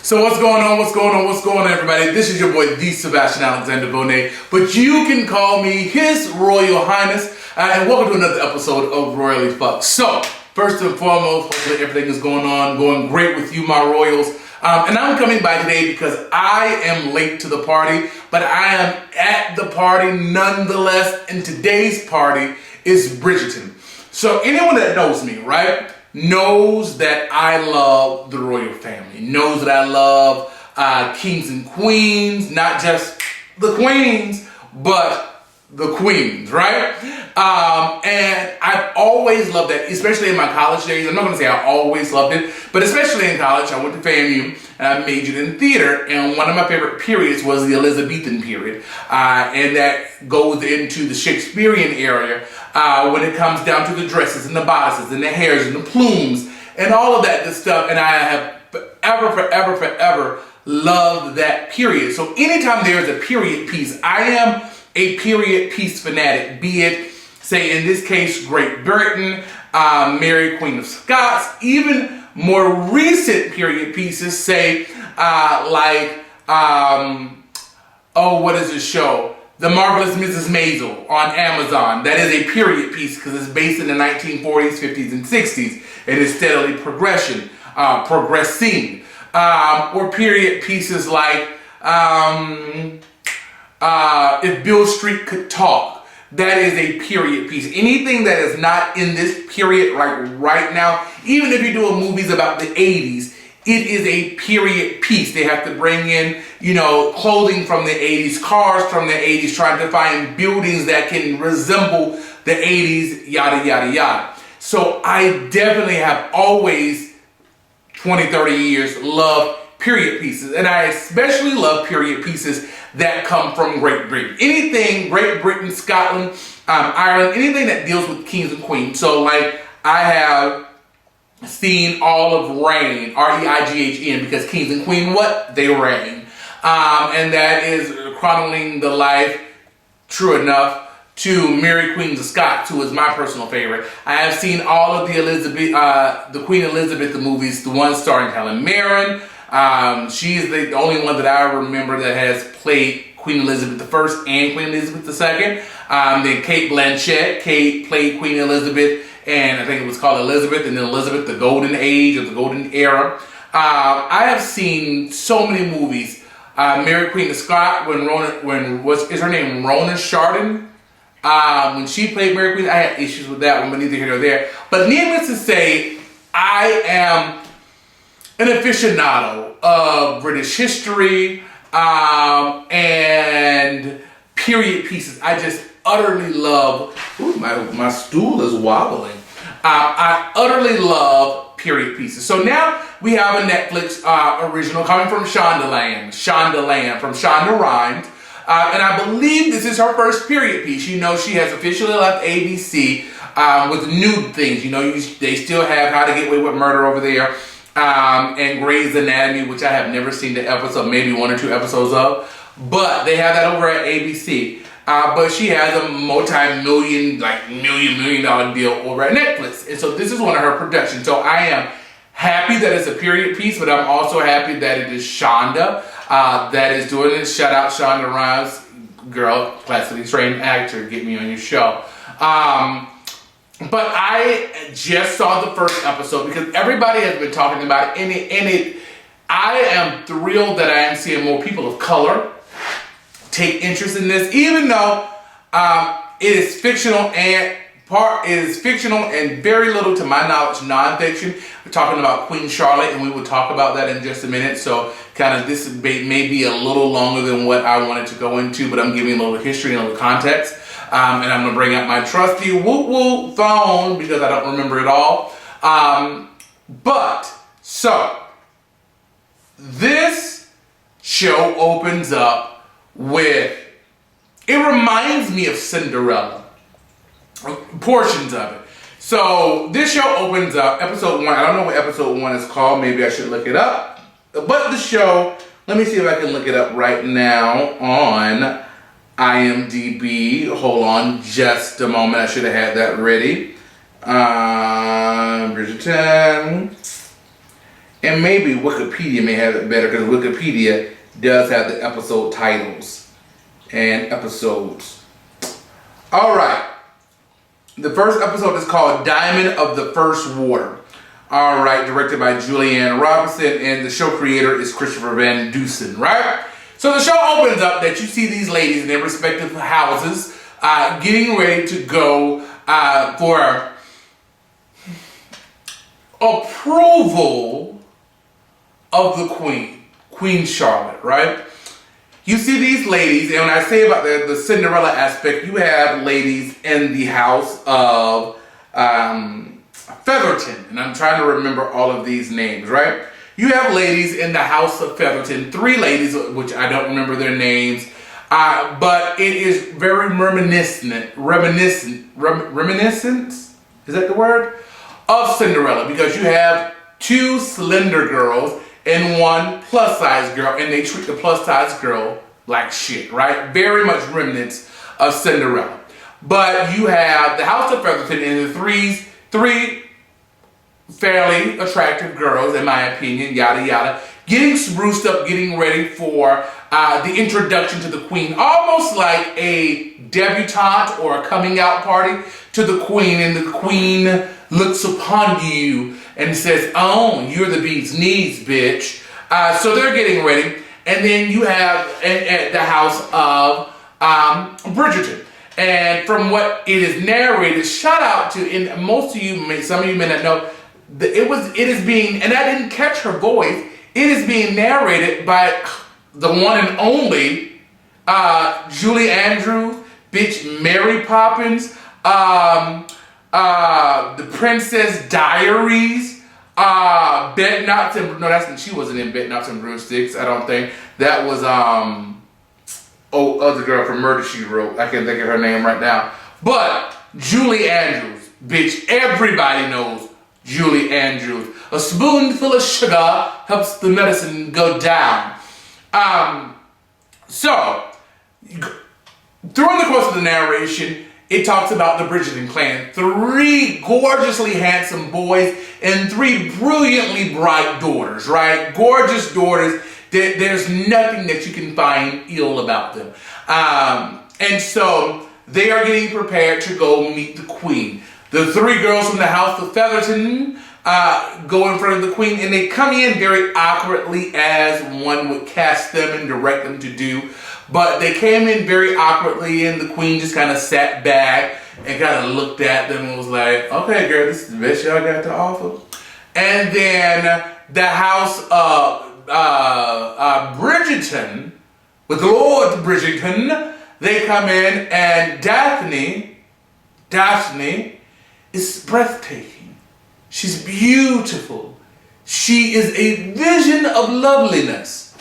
So what's going on, everybody? This is your boy, the Sebastian Alexander Bonet, but you can call me His Royal Highness, and welcome to another episode of Rhoyally PHUCKED. So, first and foremost, hopefully everything is going great with you, my Royals. And I'm coming by today because I am late to the party, but I am at the party nonetheless, and today's party is Bridgerton. So anyone that knows me, right, knows that I love the royal family, knows that I love kings and queens, not just the queens, but the queens, right? And I've always loved that, especially in my college days. I'm not going to say I always loved it, but especially in college, I went to FAMU and I majored in theater, and one of my favorite periods was the Elizabethan period, and that goes into the Shakespearean area when it comes down to the dresses and the bodices and the hairs and the plumes and all of that good stuff, and I have forever loved that period. So anytime there's a period piece, I am a period piece fanatic, be it, say in this case, Great Britain, Mary Queen of Scots, even more recent period pieces, say what is this show? The Marvelous Mrs. Maisel on Amazon. That is a period piece because it's based in the 1940s, 50s, and 60s. It is steadily progressing. Or period pieces like If Beale Street Could Talk. That is a period piece. Anything that is not in this period right now, even if you're doing movies about the 80s, it is a period piece. They have to bring in, clothing from the 80s, cars from the 80s, trying to find buildings that can resemble the 80s, yada, yada, yada. So I definitely have always, 20, 30 years, loved period pieces. And I especially love period pieces that come from Great Britain. Anything, Great Britain, Scotland, Ireland, anything that deals with kings and queens. So like I have seen all of Reign, R-E-I-G-H-N, because kings and queen, what? They reign. And that is chronicling the life, true enough, to Mary Queen of Scots, who is my personal favorite. I have seen all of the Queen Elizabeth movies, the ones starring Helen Mirren. She is the only one that I remember that has played Queen Elizabeth I and Queen Elizabeth II. Then Kate Blanchett. Kate played Queen Elizabeth, and I think it was called Elizabeth, and then Elizabeth, the Golden Age or the Golden Era. I have seen so many movies. Mary Queen of Scots, is her name Rona Chardon? When she played Mary Queen, I had issues with that one, but neither here nor there. But needless to say, I am an aficionado of British history and period pieces. I just utterly love. Ooh, my stool is wobbling. I utterly love period pieces. So now we have a Netflix original coming from Shondaland from Shonda Rhimes. And I believe this is her first period piece. She has officially left ABC with new things. They still have How to Get Away with Murder over there. And Grey's Anatomy, which I have never seen the episode, maybe 1 or 2 episodes of. But they have that over at ABC. But she has a multi-million, million dollar deal over at Netflix. And so this is one of her productions. So I am happy that it's a period piece, but I'm also happy that it is Shonda that is doing it. Shout out Shonda Rhimes, girl, classically trained actor, get me on your show. But I just saw the first episode because everybody has been talking about it. I am thrilled that I am seeing more people of color take interest in this, even though it is fictional and very little, to my knowledge, nonfiction. We're talking about Queen Charlotte, and we will talk about that in just a minute. So kind of this may be a little longer than what I wanted to go into, but I'm giving a little history and a little context. And I'm going to bring out my trusty whoop-whoop phone because I don't remember it all. So this show opens up with, it reminds me of Cinderella. Portions of it. So this show opens up, episode 1. I don't know what episode 1 is called. Maybe I should look it up. But the show, let me see if I can look it up right now on IMDb. Hold on just a moment. I should have had that ready. Bridgerton. And maybe Wikipedia may have it better because Wikipedia does have the episode titles and episodes. All right. The first episode is called Diamond of the First Water. All right, directed by Julianne Robinson, and the show creator is Christopher Van Dusen, right? So the show opens up that you see these ladies in their respective houses getting ready to go for approval of the Queen Charlotte, right? You see these ladies, and when I say about the Cinderella aspect, you have ladies in the house of Featherton, and I'm trying to remember all of these names, right? You have ladies in the house of Featherton, 3 ladies, which I don't remember their names, but it is very reminiscent, is that the word? Of Cinderella, because you have 2 slender girls and 1 plus size girl, and they treat the plus size girl like shit, right? Very much remnants of Cinderella. But you have the house of Featherton and the 3 fairly attractive girls, in my opinion, yada yada, getting spruced up, getting ready for the introduction to the Queen, almost like a debutante or a coming out party to the Queen, and the Queen looks upon you and says, oh, you're the bee's knees, bitch. So they're getting ready, and then you have at the house of Bridgerton. And from what it is narrated, shout out to, and most of you, some of you may not know, it is being, and I didn't catch her voice, it is being narrated by the one and only Julie Andrews, bitch Mary Poppins, the Princess Diaries, Bed Knots and, no, she wasn't in Bed Knots and Broomsticks, I don't think. That was, other girl from Murder, She Wrote. I can't think of her name right now. But Julie Andrews, bitch, everybody knows Julie Andrews. A spoonful of sugar helps the medicine go down. So, during the course of the narration, it talks about the Bridgerton clan. 3 gorgeously handsome boys and 3 brilliantly bright daughters, right? Gorgeous daughters. There's nothing that you can find ill about them. And so they are getting prepared to go meet the Queen. The 3 girls from the house of Featherton go in front of the Queen, and they come in very awkwardly, as one would cast them and direct them to do. But they came in very awkwardly, and the Queen just kind of sat back and kind of looked at them and was like, okay, girl, this is the best y'all got to offer. And then the house of Bridgerton, with Lord Bridgerton, they come in, and Daphne is breathtaking. She's beautiful. She is a vision of loveliness.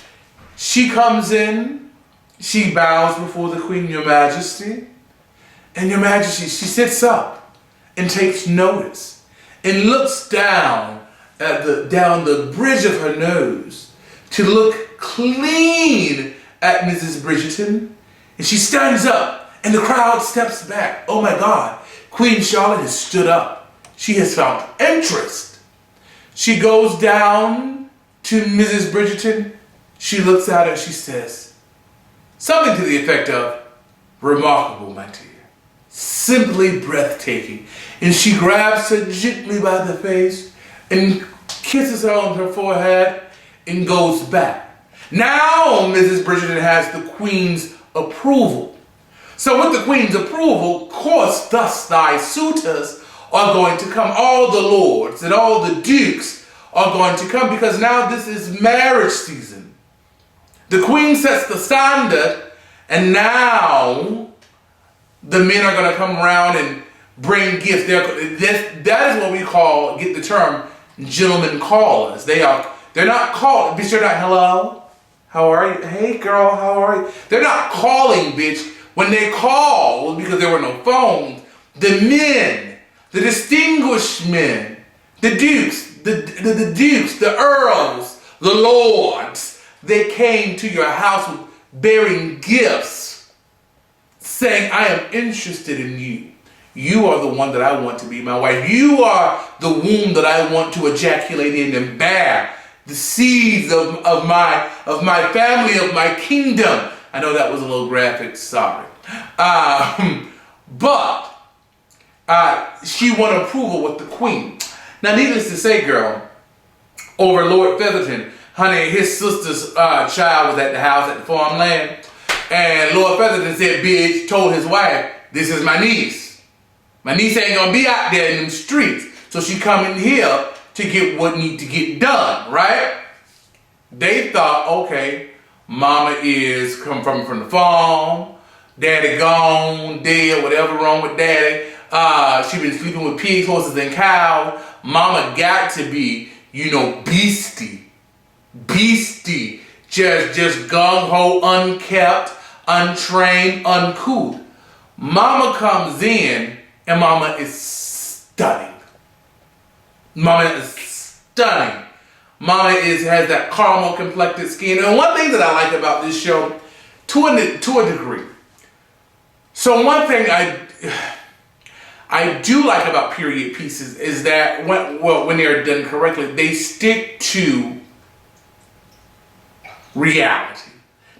She comes in, she bows before the Queen, Your Majesty, and Your Majesty, she sits up and takes notice and looks down at the bridge of her nose to look clean at Mrs. Bridgerton, and she stands up, and the crowd steps back. Oh my God, Queen Charlotte has stood up. She has found interest. She goes down to Mrs. Bridgerton. She looks at her, she says, something to the effect of, remarkable, my dear. Simply breathtaking. And she grabs her gently by the face and kisses her on her forehead and goes back. Now Mrs. Bridgerton has the Queen's approval. So with the Queen's approval, of course, thus thy suitors are going to come. All the lords and all the dukes are going to come, because now this is marriage season. The Queen sets the standard, and now the men are going to come around and bring gifts. That is what we call, get the term, gentlemen callers. They're not calling, bitch, they're not, hello, how are you? Hey girl, how are you? They're not calling, bitch. When they called, because there were no phones, the men, the distinguished men, the dukes, the dukes, the earls, the lords, they came to your house bearing gifts, saying, I am interested in you. You are the one that I want to be my wife. You are the womb that I want to ejaculate in and bear the seeds of my family, of my kingdom. I know that was a little graphic, sorry. But she won approval with the queen. Now, needless to say, girl, over Lord Featherton, honey, his sister's child was at the house at the farmland. And Lord Featherton said, bitch, told his wife, this is my niece. My niece ain't gonna be out there in them streets. So she come in here to get what need to get done, right? They thought, okay, mama is come from the farm, daddy gone, dead, whatever wrong with daddy. She been sleeping with pigs, horses, and cows. Mama got to be, beastie, just gung-ho, unkept, untrained, uncouth. Mama comes in, and mama is stunning. Mama is stunning. Mama has that caramel complected skin. And one thing that I like about this show, to a degree. So one thing I do like about period pieces is that when they're done correctly, they stick to reality.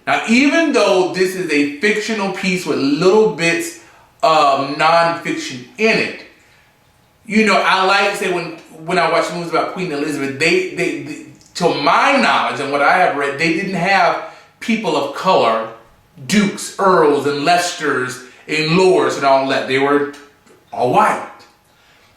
Now, even though this is a fictional piece with little bits of nonfiction in it, I like to say when I watch movies about Queen Elizabeth, they to my knowledge and what I have read, they didn't have people of color, dukes, earls, and leicesters, and lords, and all that. They were all white.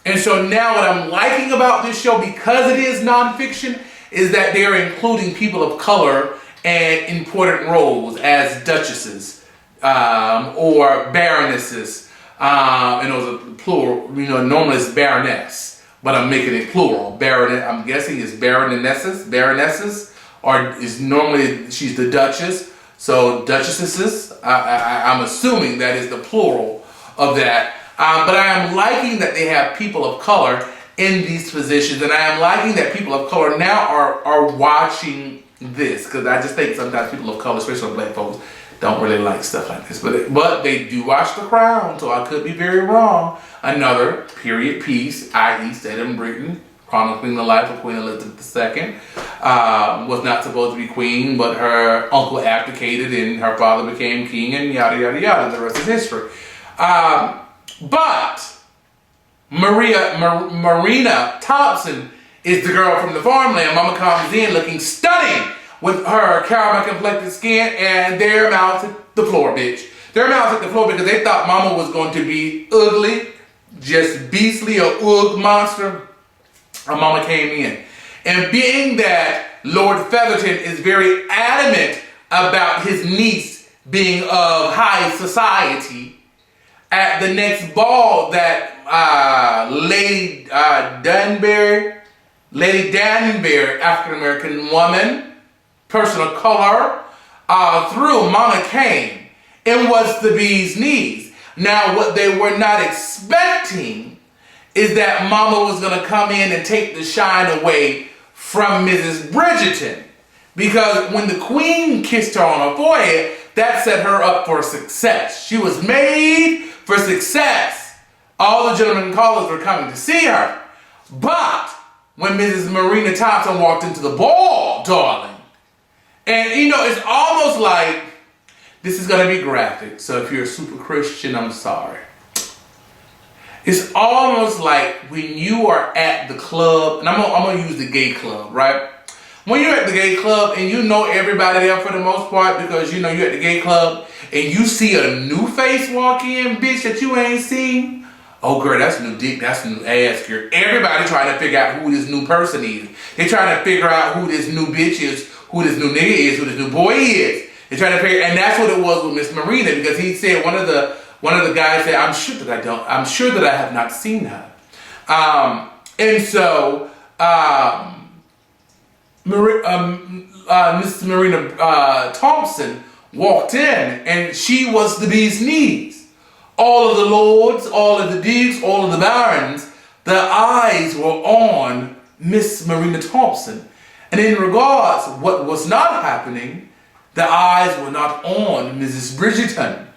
And so now what I'm liking about this show, because it is nonfiction, is that they're including people of color and important roles as duchesses or baronesses. And those are plural, normally it's baroness, but I'm making it plural. Baronet, I'm guessing is baronesses, or is normally she's the duchess. So duchesses, I'm assuming that is the plural of that. But I am liking that they have people of color in these positions, and I am liking that people of color now are watching this, because I just think sometimes people of color, especially black folks, don't really like stuff like this. But they do watch The Crown, so I could be very wrong. Another period piece, i.e. set in Britain, chronicling the life of Queen Elizabeth II. Was not supposed to be queen, but her uncle abdicated and her father became king, and yada, yada, yada. The rest is history. But Marina Thompson is the girl from the farmland. Mama comes in looking stunning with her caramel complected skin, and their mouths hit the floor, bitch. Their mouths hit the floor because they thought mama was going to be ugly, just beastly, a ugh monster. Her mama came in. And being that Lord Featherton is very adamant about his niece being of high society, at the next ball that Lady Danbury, African-American woman, person of color, through, mama came and was the bee's knees. Now, what they were not expecting is that mama was going to come in and take the shine away from Mrs. Bridgerton. Because when the queen kissed her on her forehead, that set her up for success. She was made for success. All the gentlemen callers were coming to see her. But when Mrs. Marina Thompson walked into the ball, darling, and it's almost like, this is going to be graphic, so if you're a super Christian, I'm sorry. It's almost like when you are at the club, and I'm going to use the gay club, right? When you're at the gay club and you know everybody there for the most part, because you're at the gay club and you see a new face walk in, bitch, that you ain't seen. Oh, girl, that's new dick, that's new ass, girl. Everybody trying to figure out who this new person is. They're trying to figure out who this new bitch is, who this new nigga is, who this new boy is. They're trying to figure, and that's what it was with Miss Marina, because he said, one of the guys said, I'm sure that I have not seen her. And so, Miss Marina Thompson walked in, and she was the bee's knees. All of the lords, all of the dukes, all of the barons, their eyes were on Miss Marina Thompson. And in regards to what was not happening, the eyes were not on Mrs. Bridgerton.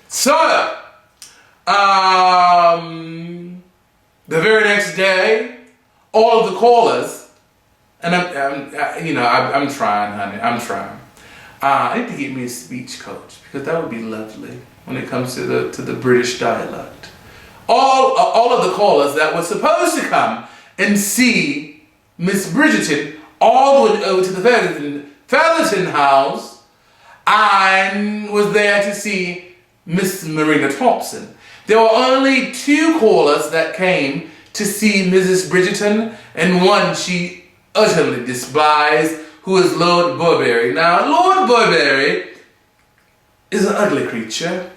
So, the very next day, all of the callers And I'm trying, honey. I'm trying. I need to get me a speech coach because that would be lovely when it comes to the British dialect. All of the callers that were supposed to come and see Miss Bridgerton all the way over to the Featherton house, I was there to see Miss Marina Thompson. There were only 2 callers that came to see Mrs. Bridgerton, and one she utterly despised, who is Lord Burberry. Now, Lord Burberry is an ugly creature.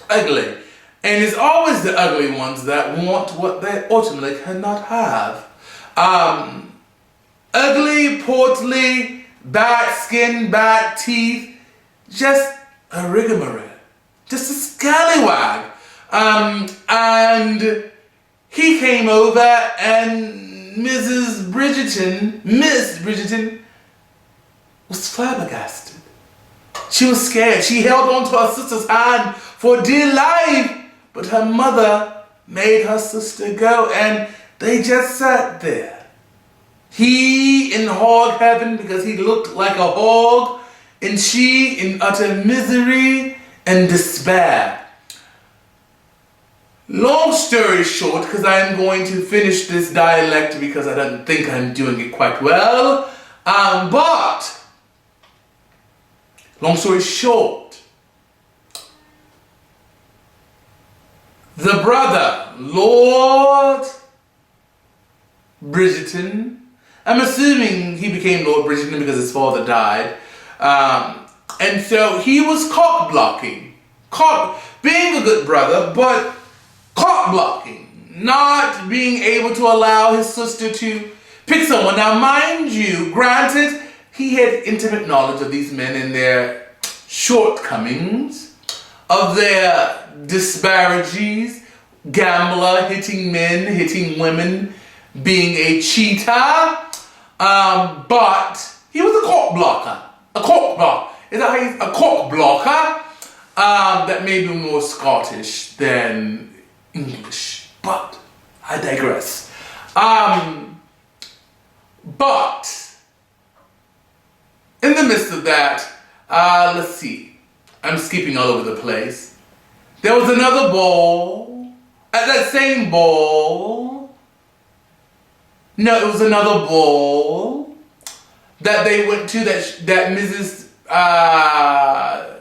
Ugly. And it's always the ugly ones that want what they ultimately cannot have. Ugly, portly, bad skin, bad teeth, just a rigmarole. Just a scallywag. And he came over and Miss Bridgerton, was flabbergasted. She was scared. She held on to her sister's hand for dear life, but her mother made her sister go, and they just sat there. He in hog heaven because he looked like a hog, and she in utter misery and despair. Long story short, because I'm going to finish this dialect because I don't think I'm doing it quite well, but long story short, the brother, Lord Bridgerton, I'm assuming he became Lord Bridgerton because his father died, and so he was cock blocking, being a good brother, but cock blocking, not being able to allow his sister to pick someone. Now, mind you, granted, he had intimate knowledge of these men and their shortcomings, of their disparities, gambler, hitting men, hitting women, being a cheater, but he was a cock blocker. A cock blocker. Is that how he's a cock blocker? That may be more Scottish than English, but I digress. But in the midst of that, let's see. I'm skipping all over the place. There was another ball. At that same ball. No, it was another ball that they went to that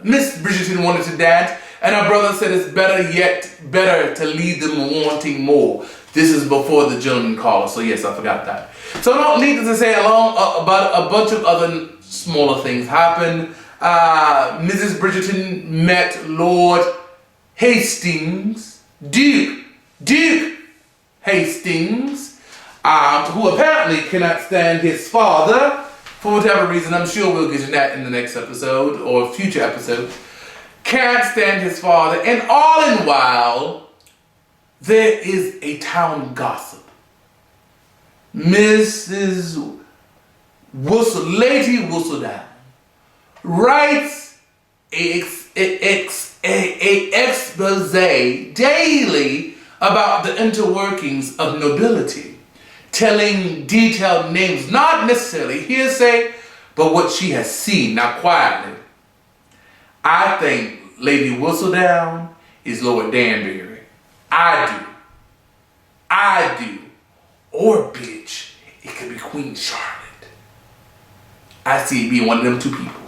Miss Bridgerton wanted to dance. And her brother said it's better to leave them wanting more. This is before the gentleman caller, so yes, I forgot that. So I don't need to say about a bunch of other smaller things happened. Mrs. Bridgerton met Lord Hastings, Duke Hastings, who apparently cannot stand his father for whatever reason. I'm sure we'll get to that in the next episode or future episode. Can't stand his father, and all in while, there is a town gossip. Mrs. Lady Whistledown writes a expose daily about the interworkings of nobility, telling detailed names, not necessarily hearsay, but what she has seen. Now, quietly, I think Lady Whistledown is Lord Danbury. I do. Or, bitch, it could be Queen Charlotte. I see it being one of them 2 people.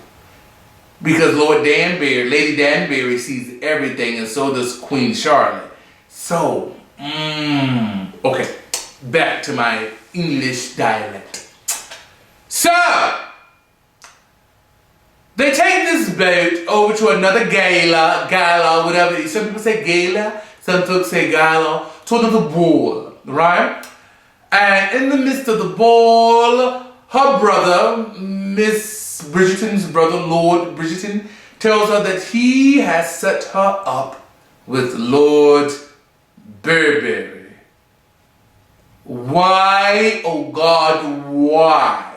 Because Lady Danbury sees everything, and so does Queen Charlotte. So, okay, back to my English dialect. So, they take this boat over to another gala, whatever. Some people say gala, some folks say gala, to another ball, right? And in the midst of the ball, her brother, Miss Bridgerton's brother, Lord Bridgerton, tells her that he has set her up with Lord Burberry. Why, oh God, why?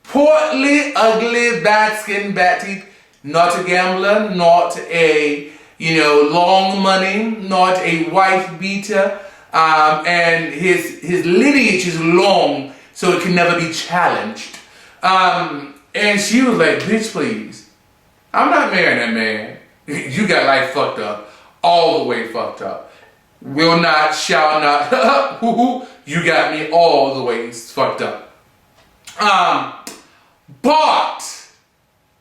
Portly, ugly, bad skin, bad teeth, not a gambler, not a, long money, not a wife beater, and his lineage is long, so it can never be challenged. And she was like, bitch, please. I'm not marrying that man. You got life fucked up. All the way fucked up. Will not, shall not. You got me all the way fucked up. But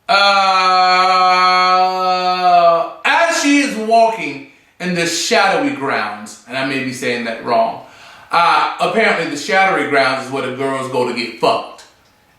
as she is walking in the shadowy grounds, and I may be saying that wrong, apparently the shadowy grounds is where the girls go to get fucked.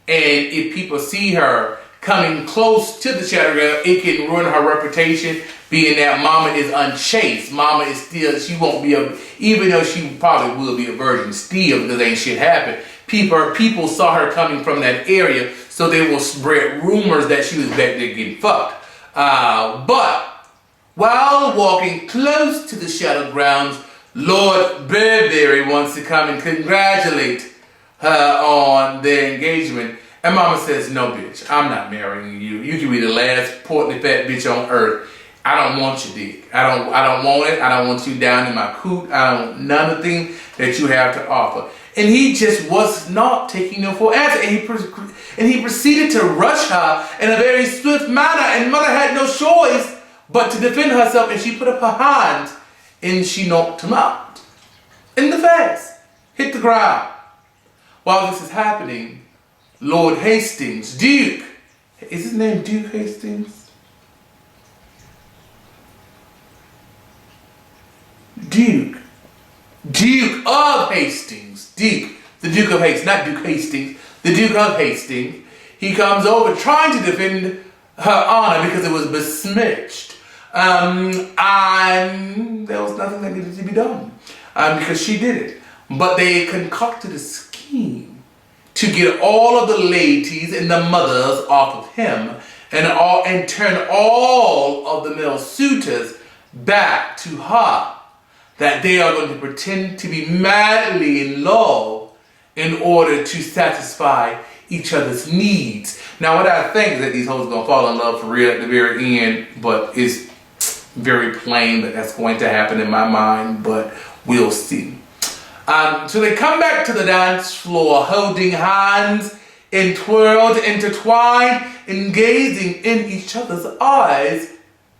And if people see her coming close to the shadowy ground, it can ruin her reputation, being that mama is unchaste. Mama is still, she won't be even though she probably will be a virgin still, because ain't shit happened. People saw her coming from that area, so they will spread rumors that she was back there getting fucked. But while walking close to the shadow grounds, Lord Burberry wants to come and congratulate her on their engagement. And mama says, no, bitch, I'm not marrying you. You can be the last portly fat bitch on earth. I don't want your dick. I don't want it. I don't want you down in my coot. I don't want none of the things that you have to offer. And he just was not taking no for answer. And he proceeded to rush her in a very swift manner. And mother had no choice but to defend herself. And she put up her hand and she knocked him out in the face. Hit the ground. While this is happening, Lord Hastings, Duke, is his name Duke Hastings? Duke of Hastings, the Duke of Hastings, not Duke Hastings, the Duke of Hastings. He comes over trying to defend her honor because it was besmirched. And there was nothing that needed to be done because she did it. But they concocted a scheme to get all of the ladies and the mothers off of him and turn all of the male suitors back to her. That they are going to pretend to be madly in love in order to satisfy each other's needs. Now, what I think is that these hoes are going to fall in love for real at the very end, but it's very plain that that's going to happen in my mind, but we'll see. So they come back to the dance floor holding hands, entwirled, intertwined, and gazing in each other's eyes,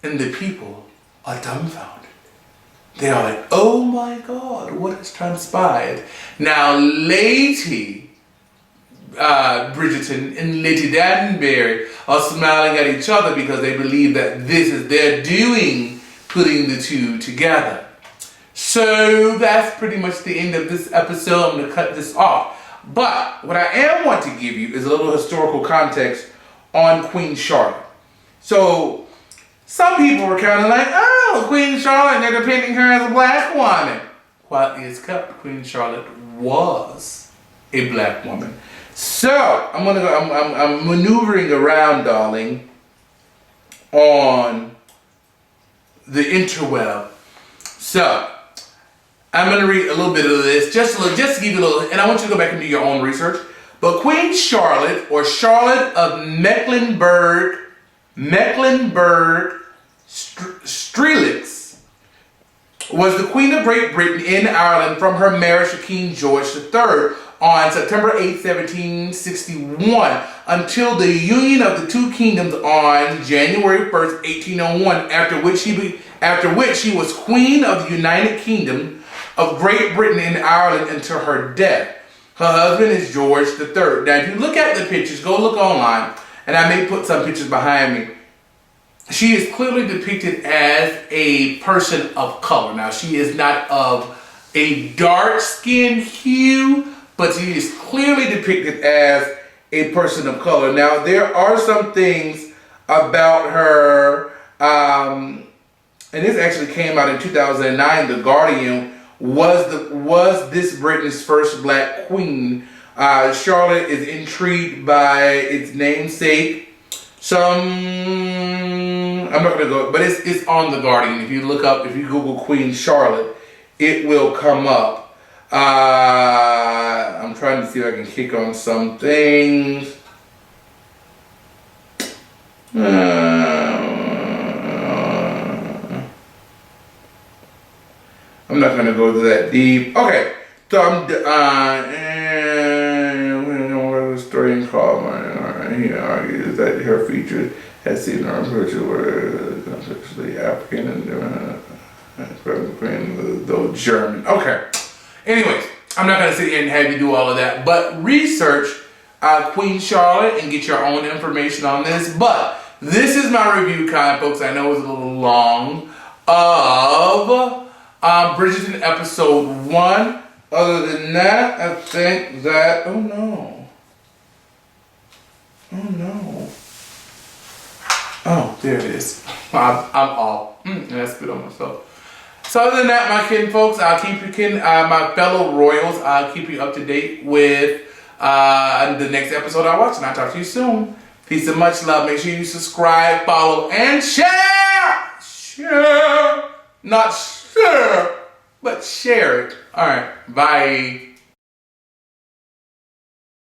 and the people are dumbfounded. They are like, oh my God, what has transpired? Now, Lady Bridgerton and Lady Danbury are smiling at each other because they believe that this is their doing, putting the two together. So that's pretty much the end of this episode. I'm going to cut this off. But what I want to give you is a little historical context on Queen Charlotte. So some people were kind of like, oh, Queen Charlotte, they're depicting her as a black woman. Quietly as kept, Queen Charlotte was a black woman. So I'm maneuvering around, darling, on the interweb. So I'm going to read a little bit of this, just to give you a little, and I want you to go back and do your own research. But Queen Charlotte, or Charlotte of Mecklenburg-Strelitz, was the Queen of Great Britain in Ireland from her marriage to King George III on September 8, 1761, until the union of the two kingdoms on January 1st, 1801, after which she was Queen of the United Kingdom of Great Britain and Ireland until her death. Her husband is George III. Now, if you look at the pictures, go look online, and I may put some pictures behind me. She is clearly depicted as a person of color. Now, she is not of a dark skin hue, but she is clearly depicted as a person of color. Now, there are some things about her, and this actually came out in 2009. The Guardian was this Britain's first black queen. Charlotte is intrigued by its namesake. I'm not gonna go, but it's on the Guardian. If you Google Queen Charlotte, it will come up. I'm trying to see if I can kick on some things. I'm not gonna go that deep. Okay, so historian called he argues that her features has seen her virtual especially African and though German. Okay. Anyways, I'm not gonna sit here and have you do all of that, but research Queen Charlotte and get your own information on this. But this is my review, folks. I know it's a little long of Bridgerton episode 1. Other than that, I think that oh no. Oh, there it is. I'm off. And I spit on myself. So other than that, my kin folks, I'll keep you my fellow royals, I'll keep you up to date with the next episode I watch, and I'll talk to you soon. Peace and much love. Make sure you subscribe, follow, and share. Share. Not share, but share it. All right. Bye.